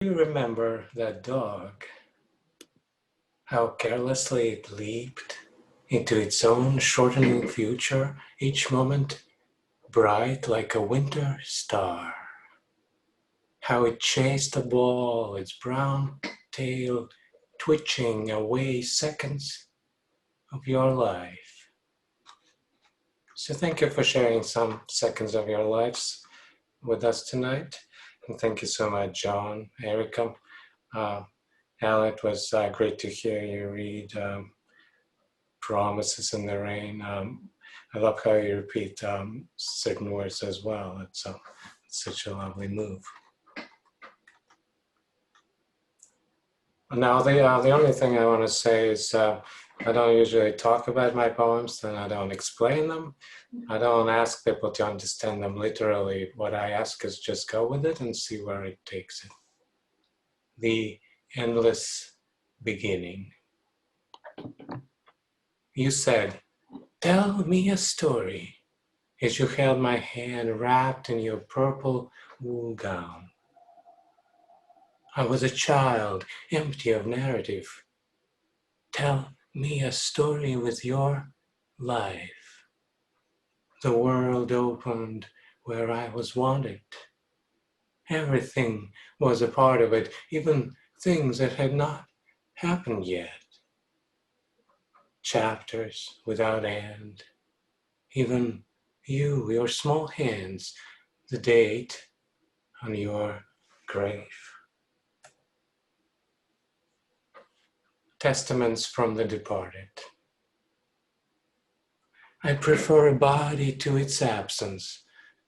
You remember that dog, how carelessly it leaped into its own shortening future, each moment bright like a winter star. How it chased the ball, its brown tail twitching away seconds of your life. So thank you for sharing some seconds of your lives with us tonight. And thank you so much, John, Erica. Al, it was great to hear you read Promises in the Rain. I love how you repeat certain words as well. It's such a lovely move. Now, the only thing I want to say is I don't usually talk about my poems, and I don't explain them. I don't ask people to understand them literally. What I ask is just go with it and see where it takes it. The endless beginning. You said, "Tell me a story," as you held my hand wrapped in your purple wool gown. I was a child, empty of narrative. Tell me a story with your life. The world opened where I was wanted. Everything was a part of it, even things that had not happened yet. Chapters without end. Even you, your small hands, the date on your grave. Testaments from the departed. I prefer a body to its absence.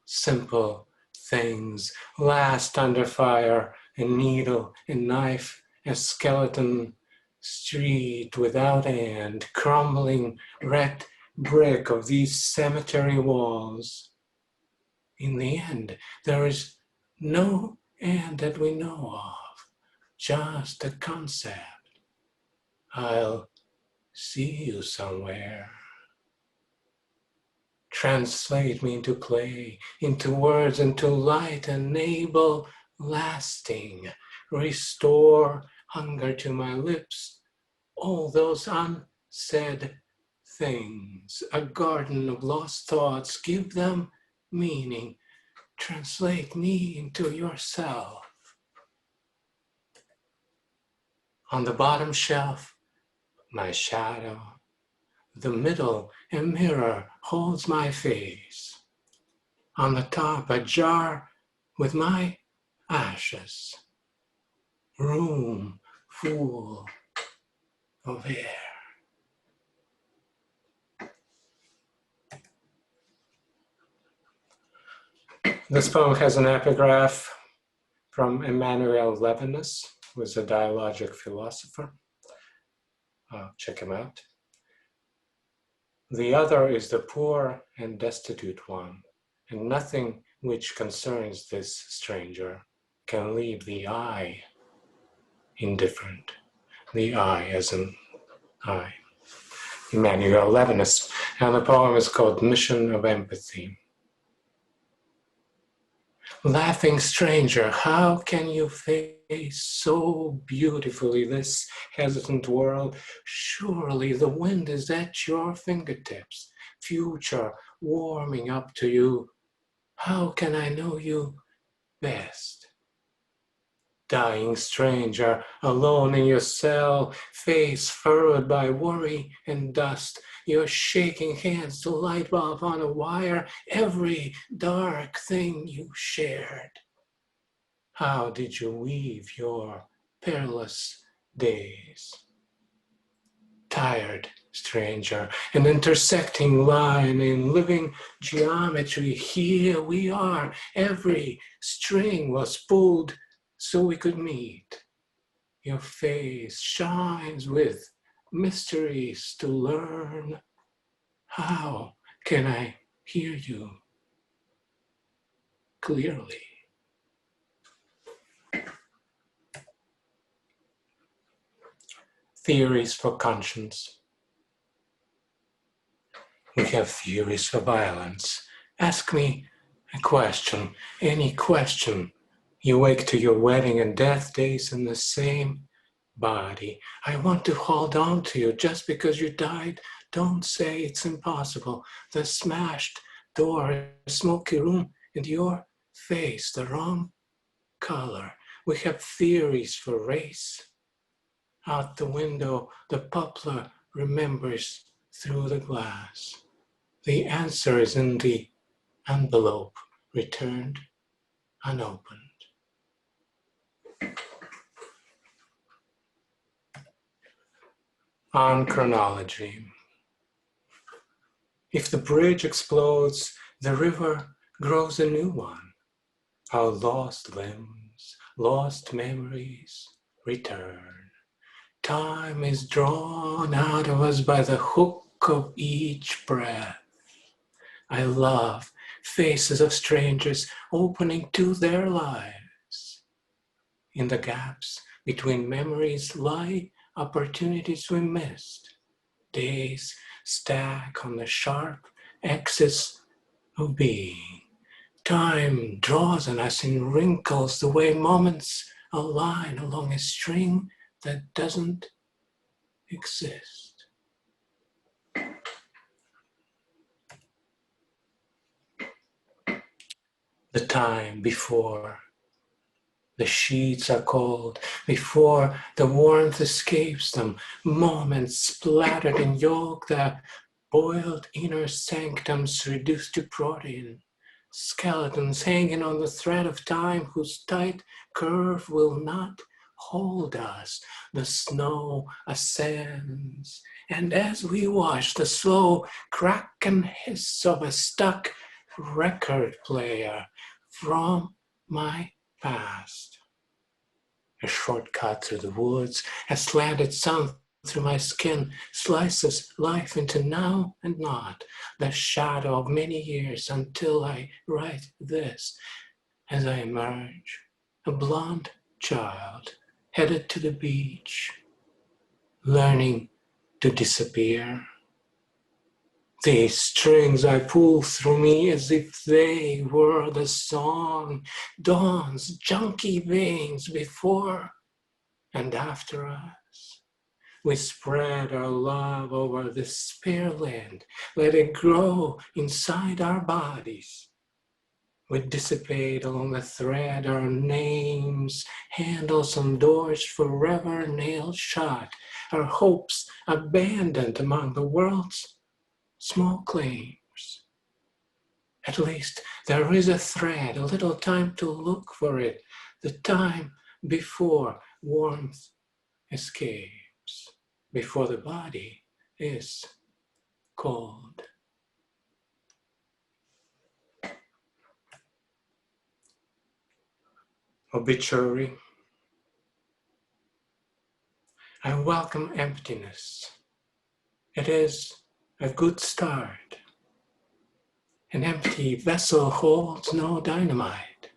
Simple things last under fire, a needle and knife, a skeleton street without end, crumbling red brick of these cemetery walls. In the end, there is no end that we know of, just a concept. I'll see you somewhere. Translate me into play, into words, into light, enable lasting. Restore hunger to my lips, all those unsaid things. A garden of lost thoughts, give them meaning. Translate me into yourself. On the bottom shelf, my shadow. The middle, a mirror holds my face. On the top, a jar with my ashes. Room full of air. This poem has an epigraph from Emmanuel Levinas, who is a dialogic philosopher. Check him out. The other is the poor and destitute one, and nothing which concerns this stranger can leave the eye indifferent. The eye as an eye. Emmanuel Levinas. And the poem is called Mission of Empathy. Laughing stranger, how can you face so beautifully this hesitant world? Surely the wind is at your fingertips, future warming up to you. How can I know you best? Dying stranger, alone in your cell, face furrowed by worry and dust, your shaking hands to light bulb on a wire, every dark thing you shared. How did you weave your perilous days? Tired stranger, an intersecting line in living geometry, here we are, every string was pulled so we could meet. Your face shines with mysteries to learn. How can I hear you clearly? Theories for conscience. We have theories for violence. Ask me a question, any question. You wake to your wedding and death days in the same body. I want to hold on to you just because you died. Don't say it's impossible. The smashed door, a smoky room, and your face, the wrong color. We have theories for race. Out the window, the poplar remembers through the glass. The answer is in the envelope, returned unopened. On chronology. If the bridge explodes, the river grows a new one. Our lost limbs, lost memories return. Time is drawn out of us by the hook of each breath. I love faces of strangers opening to their lives. In the gaps between memories lie opportunities we missed. Days stack on the sharp axis of being. Time draws on us in wrinkles the way moments align along a string that doesn't exist. The time before the sheets are cold, before the warmth escapes them, moments splattered in yolk, the boiled inner sanctums reduced to protein, skeletons hanging on the thread of time whose tight curve will not hold us. The snow ascends, and as we watch the slow crack and hiss of a stuck record player from my past. A shortcut through the woods, a slanted sun through my skin slices life into now and not, the shadow of many years until I write this as I emerge, a blonde child headed to the beach, learning to disappear. These strings I pull through me as if they were the song, dawn's junky veins before and after us. We spread our love over this spare land, let it grow inside our bodies. We dissipate along the thread our names, handles on doors forever nailed shut, our hopes abandoned among the world's small claims. At least there is a thread, a little time to look for it, the time before warmth escapes, before the body is cold. Obituary. I welcome emptiness. It is a good start. An empty vessel holds no dynamite.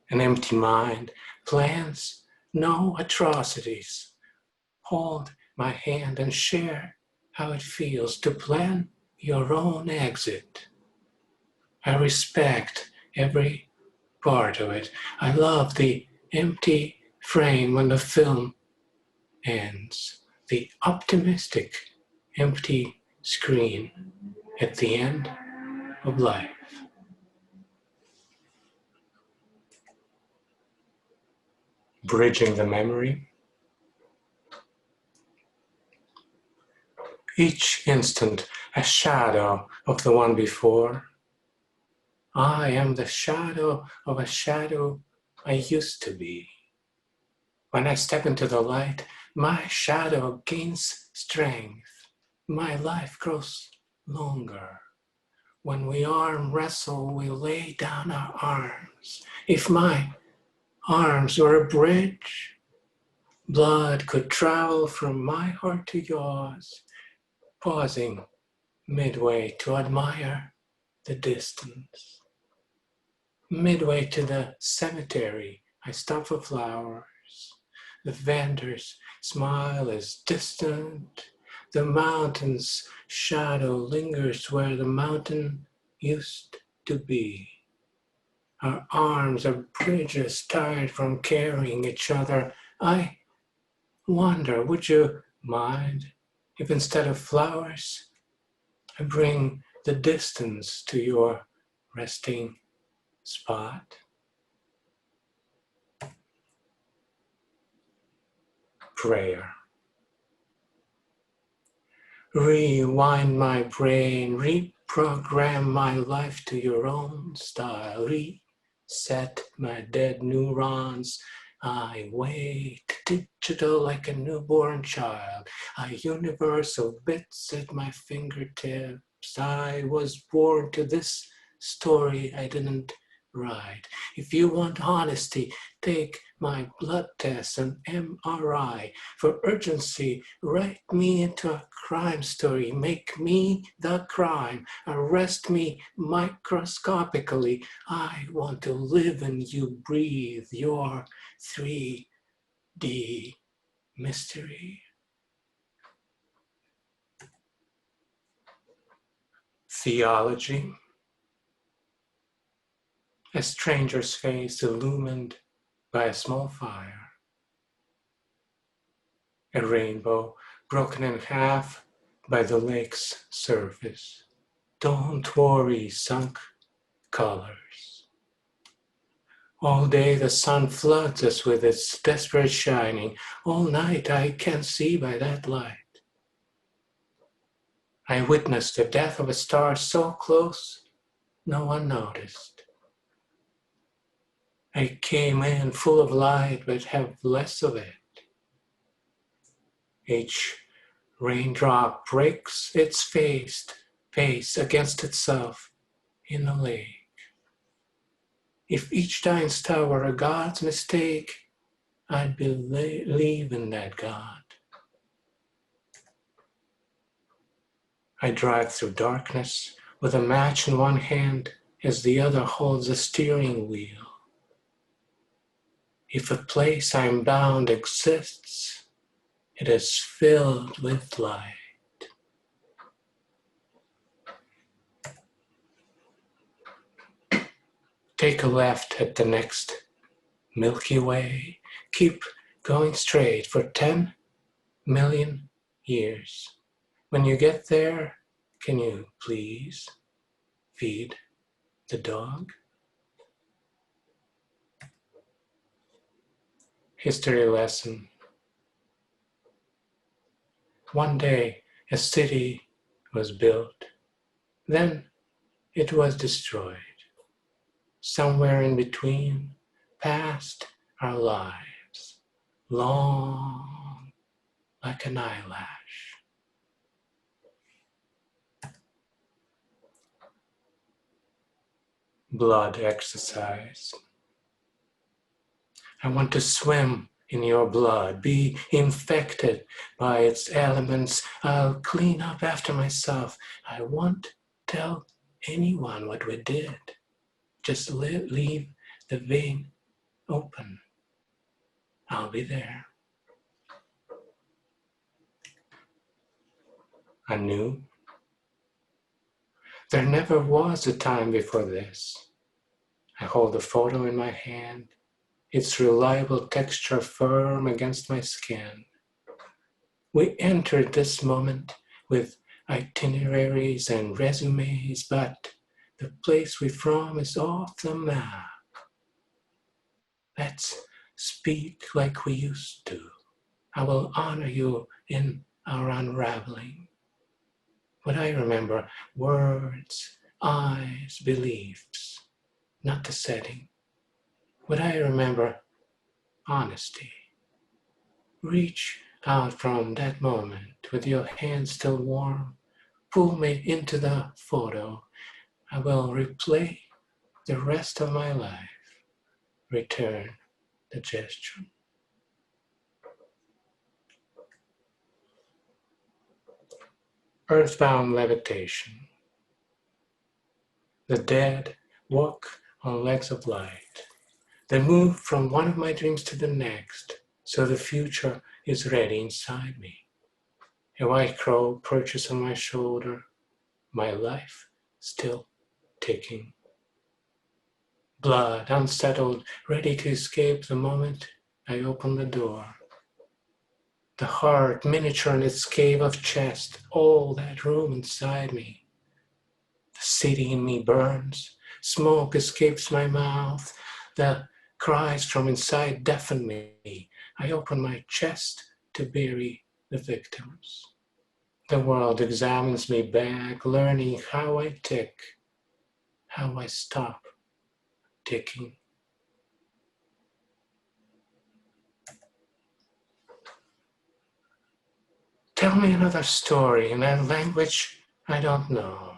An empty mind plans no atrocities. Hold my hand and share how it feels to plan your own exit. I respect every part of it. I love the empty frame when the film ends, the optimistic empty screen at the end of life. Bridging the memory. Each instant a shadow of the one before. I am the shadow of a shadow I used to be. When I step into the light, my shadow gains strength. My life grows longer. When we arm wrestle, we lay down our arms. If my arms were a bridge, blood could travel from my heart to yours, pausing midway to admire the distance. Midway to the cemetery, I stop for flowers. The vendor's smile is distant. The mountain's shadow lingers where the mountain used to be. Our arms are bridges tired from carrying each other. I wonder, would you mind if instead of flowers, I bring the distance to your resting spot? Prayer. Rewind my brain, reprogram my life to your own style, reset my dead neurons. I wait, digital like a newborn child, a universe of bits at my fingertips. I was born to this story I didn't write. If you want honesty, take my blood test and MRI. For urgency, write me into a crime story. Make me the crime. Arrest me microscopically. I want to live and you breathe your 3D mystery. Theology. A stranger's face illumined by a small fire. A rainbow broken in half by the lake's surface. Don't worry, sunk colors. All day the sun floods us with its desperate shining. All night I can see by that light. I witnessed the death of a star so close, no one noticed. I came in full of light, but have less of it. Each raindrop breaks its face against itself in the lake. If each dying star were a God's mistake, I'd believe in that God. I drive through darkness with a match in one hand as the other holds the steering wheel. If a place I'm bound exists, it is filled with light. Take a left at the next Milky Way. Keep going straight for 10 million years. When you get there, can you please feed the dog? History lesson. One day, a city was built. Then it was destroyed. Somewhere in between passed our lives, long like an eyelash. Blood exercise. I want to swim in your blood, be infected by its elements. I'll clean up after myself. I won't tell anyone what we did. Just leave the vein open. I'll be there. I knew. There never was a time before this. I hold the photo in my hand, its reliable texture firm against my skin. We entered this moment with itineraries and resumes, but the place we're from is off the map. Let's speak like we used to. I will honor you in our unraveling. What I remember, words, eyes, beliefs, not the setting. What I remember, honesty. Reach out from that moment with your hand still warm. Pull me into the photo. I will replay the rest of my life. Return the gesture. Earthbound levitation. The dead walk on legs of light. They move from one of my dreams to the next, so the future is ready inside me. A white crow perches on my shoulder, my life still ticking. Blood, unsettled, ready to escape the moment I open the door. The heart, miniature in its cave of chest, all that room inside me. The city in me burns, smoke escapes my mouth, the cries from inside deafen me. I open my chest to bury the victims. The world examines me back, learning how I tick, how I stop ticking. Tell me another story in a language I don't know.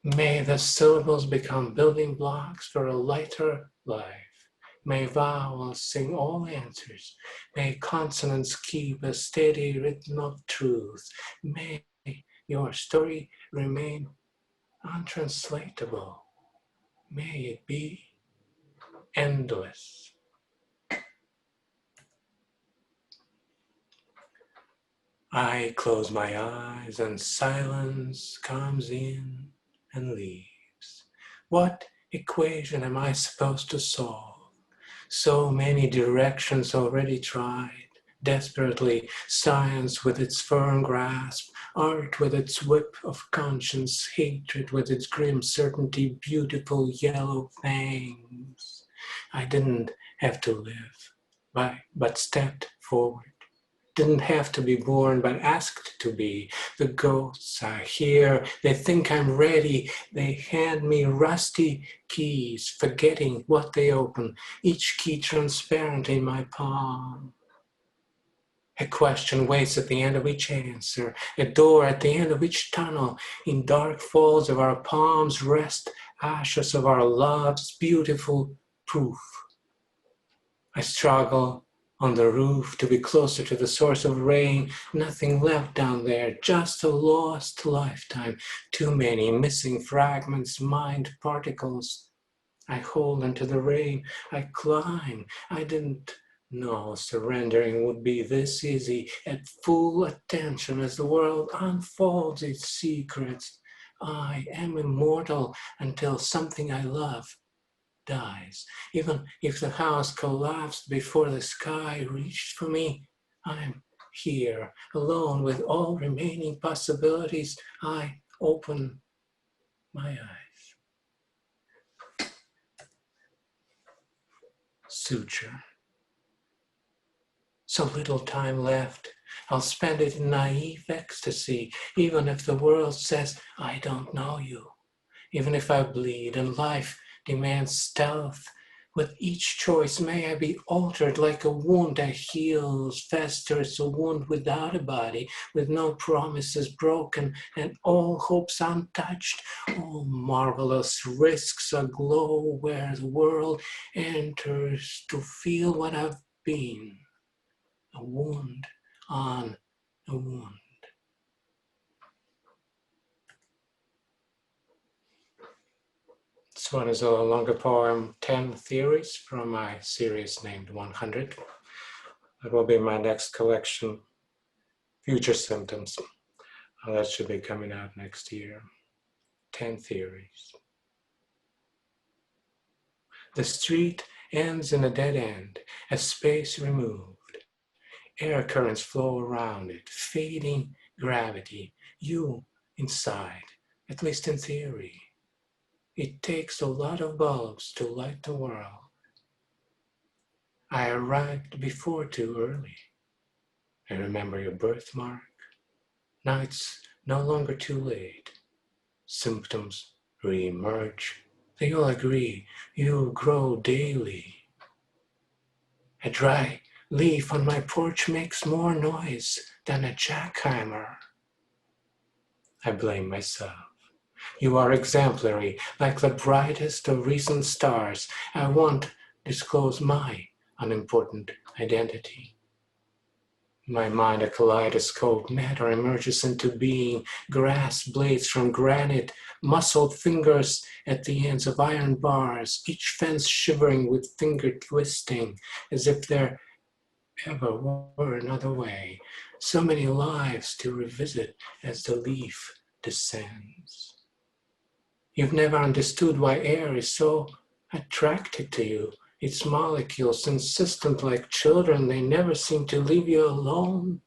May the syllables become building blocks for a lighter life. May vowels sing all answers. May consonants keep a steady rhythm of truth. May your story remain untranslatable. May it be endless. I close my eyes and silence comes in and leaves. What equation am I supposed to solve? So many directions already tried, desperately, science with its firm grasp, art with its whip of conscience, hatred with its grim certainty, beautiful yellow fangs. I didn't have to live, but stepped forward. Didn't have to be born, but asked to be. The ghosts are here. They think I'm ready. They hand me rusty keys, forgetting what they open, each key transparent in my palm. A question waits at the end of each answer, a door at the end of each tunnel. In dark folds of our palms rest ashes of our love's beautiful proof. I struggle on the roof to be closer to the source of rain. Nothing left down there, just a lost lifetime. Too many missing fragments, mind particles. I hold into the rain. I climb. I didn't know surrendering would be this easy. At full attention as the world unfolds its secrets. I am immortal until something I love dies. Even if the house collapsed before the sky reached for me, I'm here, alone with all remaining possibilities. I open my eyes. Suture. So little time left. I'll spend it in naive ecstasy, even if the world says, I don't know you. Even if I bleed and life demands stealth, with each choice may I be altered like a wound that heals, festers, a wound without a body, with no promises broken and all hopes untouched, all marvelous risks aglow where the world enters to feel what I've been, a wound on a wound. This one is a longer poem, 10 Theories, from my series named 100. That will be my next collection, Future Symptoms. That should be coming out next year. 10 Theories. The street ends in a dead end, a space removed. Air currents flow around it, fading gravity. You inside, at least in theory. It takes a lot of bulbs to light the world. I arrived before too early. I remember your birthmark. Now it's no longer too late. Symptoms re-emerge. They all agree you grow daily. A dry leaf on my porch makes more noise than a jackhammer. I blame myself. You are exemplary, like the brightest of recent stars. I won't disclose my unimportant identity. In my mind, a kaleidoscope, matter emerges into being, grass blades from granite, muscled fingers at the ends of iron bars, each fence shivering with finger twisting, as if there ever were another way. So many lives to revisit as the leaf descends. You've never understood why air is so attracted to you. Its molecules insistent like children, they never seem to leave you alone.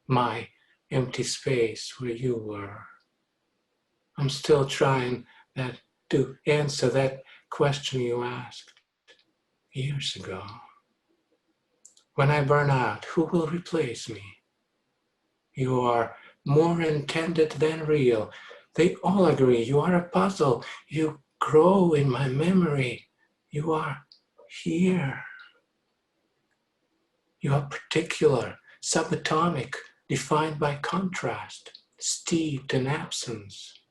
My empty space where you were. I'm still trying to answer that question you asked years ago. When I burn out, who will replace me? You are more intended than real. They all agree. You are a puzzle. You grow in my memory. You are here. You are particular, subatomic, defined by contrast, steeped in absence.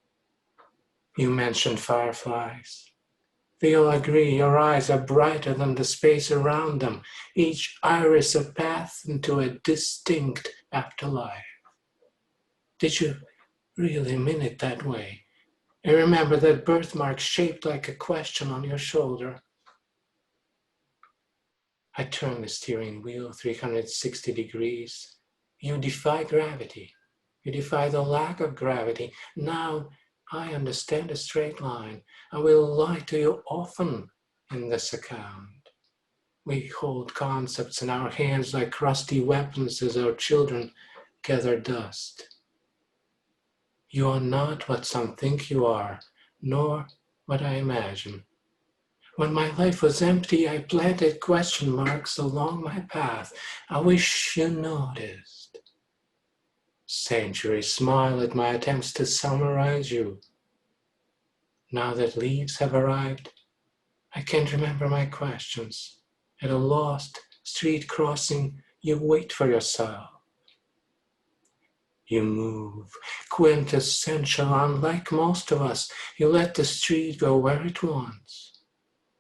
You mentioned fireflies. They all agree your eyes are brighter than the space around them, each iris a path into a distinct afterlife. Did you really mean it that way? I remember that birthmark shaped like a question on your shoulder. I turn the steering wheel 360 degrees. You defy gravity. You defy the lack of gravity. Now I understand a straight line. I will lie to you often in this account. We hold concepts in our hands like rusty weapons as our children gather dust. You are not what some think you are, nor what I imagine. When my life was empty, I planted question marks along my path. I wish you noticed. Centuries smile at my attempts to summarize you. Now that leaves have arrived, I can't remember my questions. At a lost street crossing, you wait for yourself. You move, quintessential, unlike most of us. You let the street go where it wants.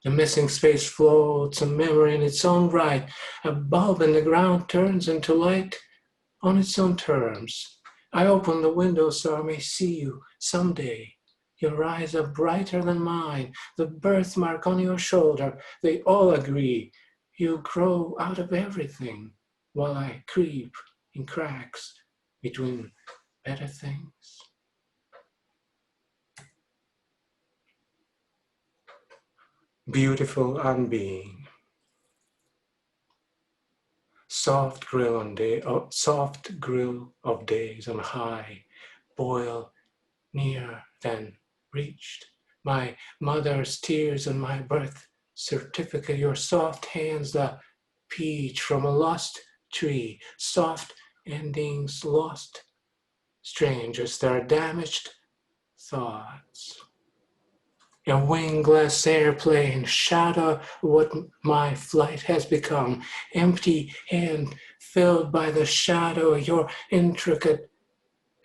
The missing space floats, a memory in its own right. A bulb in the ground turns into light on its own terms. I open the window so I may see you someday. Your eyes are brighter than mine. The birthmark on your shoulder, they all agree. You grow out of everything while I creep in cracks between better things. Beautiful unbeing. Soft grill of days on high, boil near then reached. My mother's tears and my birth certificate, your soft hands, the peach from a lost tree, soft endings lost, strangers, their damaged thoughts. A wingless airplane, shadow what my flight has become, empty hand filled by the shadow, your intricate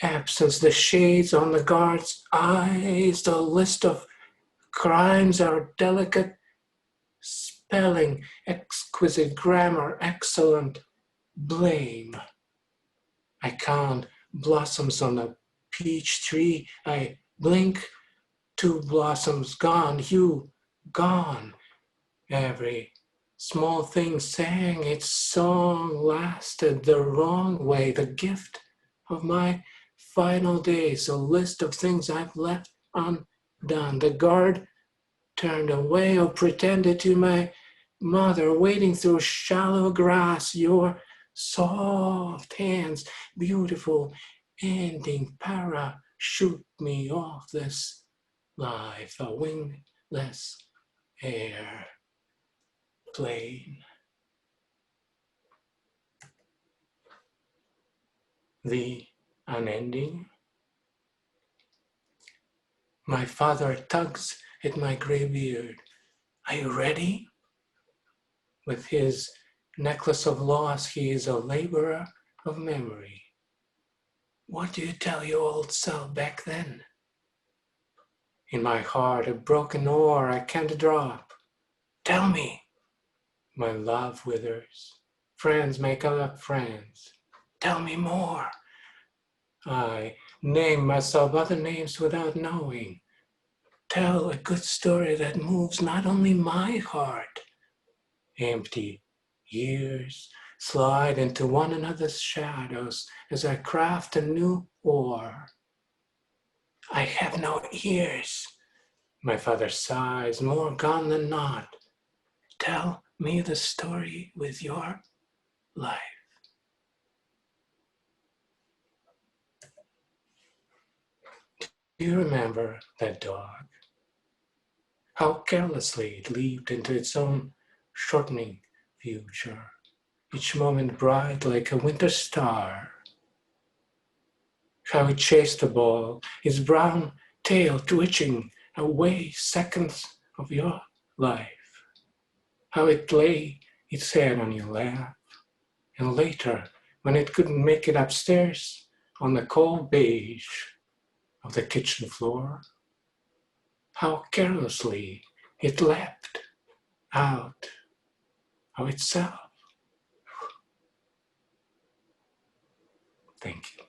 absence, the shades on the guard's eyes, the list of crimes, our delicate spelling, exquisite grammar, excellent blame. I count blossoms on a peach tree, I blink, 2 blossoms gone, you gone. Every small thing sang its song, lasted the wrong way, the gift of my final days, a list of things I've left undone. The guard turned away or pretended to my mother, wading through shallow grass, your soft hands, beautiful ending parachute me off this life, a wingless airplane. The unending. My father tugs at my gray beard. Are you ready? With his necklace of loss, he is a laborer of memory. What do you tell your old self back then? In my heart, a broken oar I can't drop. Tell me. My love withers. Friends make up friends. Tell me more. I name myself other names without knowing. Tell a good story that moves not only my heart. Empty years slide into one another's shadows as I craft a new oar. I have no ears. My father sighs, more gone than not. Tell me the story with your life. Do you remember that dog? How carelessly it leaped into its own shortening future, each moment bright like a winter star. How it chased the ball, its brown tail twitching away seconds of your life. How it lay its head on your lap, and later, when it couldn't make it upstairs, on the cold beige of the kitchen floor, how carelessly it leapt out of itself. Thank you.